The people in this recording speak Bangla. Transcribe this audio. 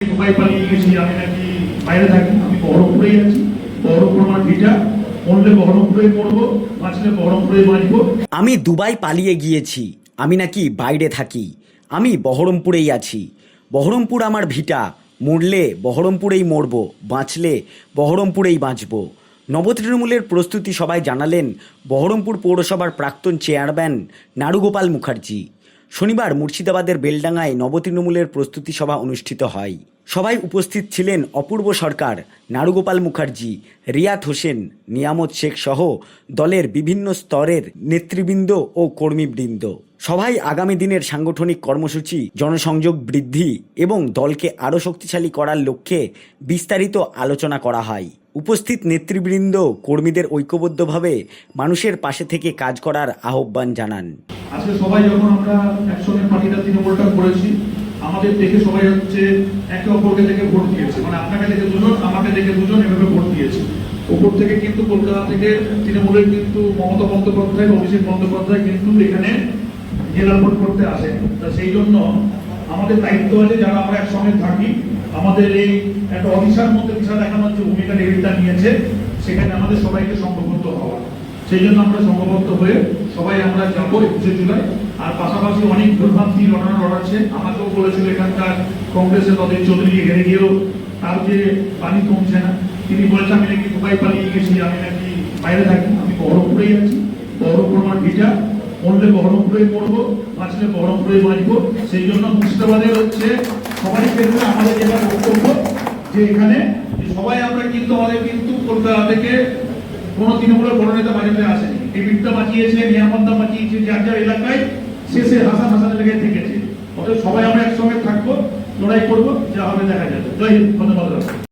দুবাই পালিয়ে গেছি, আমি নাকি বাইরে থাকি, আমি বহরমপুরেই আছি। বহরমপুর আমার ভিটা, মরলে বহরমপুরেই মরবো, বাঁচলে বহরমপুরেই বাঁচবো। আমি দুবাই পালিয়ে গিয়েছি, আমি নাকি বাইরে থাকি, আমি বহরমপুরেই আছি। বহরমপুর আমার ভিটা, মরলে বহরমপুরেই মরব, বাঁচলে বহরমপুরেই বাঁচব। নবতৃণমূলের প্রস্তুতি সভায় জানালেন বহরমপুর পৌরসভার প্রাক্তন চেয়ারম্যান নারুগোপাল মুখার্জি। শনিবার মুর্শিদাবাদের বেলডাঙ্গায় নবতৃণমূলের প্রস্তুতি সভা অনুষ্ঠিত হয়। সভায় উপস্থিত ছিলেন অপূর্ব সরকার, নারুগোপাল মুখার্জি, রিয়াত হোসেন, নিয়ামত শেখ সহ দলের বিভিন্ন স্তরের নেতৃবৃন্দ ও কর্মীবৃন্দ। সভায় আগামী দিনের সাংগঠনিক কর্মসূচি, জনসংযোগ বৃদ্ধি এবং দলকে আরও শক্তিশালী করার লক্ষ্যে বিস্তারিত আলোচনা করা হয়। উপস্থিত নেতৃবৃন্দ কর্মীদের ঐক্যবদ্ধভাবে মানুষের পাশে থেকে কাজ করার আহ্বান জানান। আজকে সবাই যখন আমরা একসঙ্গে পার্টিটা তৃণমূলটা করেছি, আমাদের দেখে সবাই হচ্ছে একে অপরকে দেখে ভোট দিয়েছে, মানে আপনাকে দেখে দুজন, আমাকে দেখে দুজন, এভাবে ভোট দিয়েছে। উপর থেকে কিন্তু কলকাতা থেকে তৃণমূলের কিন্তু মমতা বন্দ্যোপাধ্যায়, অভিষেক বন্দ্যোপাধ্যায় কিন্তু এখানে জেলা ভোট করতে আসেন। তা সেই জন্য আমাদের দায়িত্ব আছে, যারা আমরা একসঙ্গে থাকি, আমাদের এই একটা অদিশার মধ্যে দিশা দেখানোর যে ভূমিকা ডেভিডটা নিয়েছে, সেখানে আমাদের সবাইকে সংঘবদ্ধ হওয়া। সেই জন্য আমরা সংঘবদ্ধ হয়ে সবাই আমরা যাবো 21 জুলাই। আর পাশাপাশি অনেক ভুলভ্রান্তি রটাচ্ছে, আমাকেও বলেছিল এখানকার কংগ্রেসের দলের চৌধুরী ঘেরে গিয়েও তার যে পানি কমছে না, তিনি বলেছেন আমি নাকি দুবাই পালিয়ে গেছি, আমি নাকি বাইরে থাকি, আমি বহরমপুরেই আছি। বহরমপুর আমার ভিটা, মরলে বহরমপুরেই মরবো, বাঁচলে বহরমপুরেই বাঁচবো। সেই জন্য মুর্শিদাবাদের হচ্ছে সবাই ক্ষেত্রে আমাদের যেটা বক্তব্য, যে এখানে সবাই আমরা কিন্তু আমাদের কিন্তু কলকাতা থেকে কোনো তৃণমূলের বড় নেতা বাজাতে আসেনি। এই বিদ্যা বাঁচিয়েছে, নিরাপত্তা বাঁচিয়েছে, যার যার এলাকায় শেষে হাসান লেগে থেকেছে। অতএব সবাই আমরা একসঙ্গে থাকবো, লড়াই করবো, যা হবে দেখা যাবে। জয় হিন্দ, ধন্যবাদ।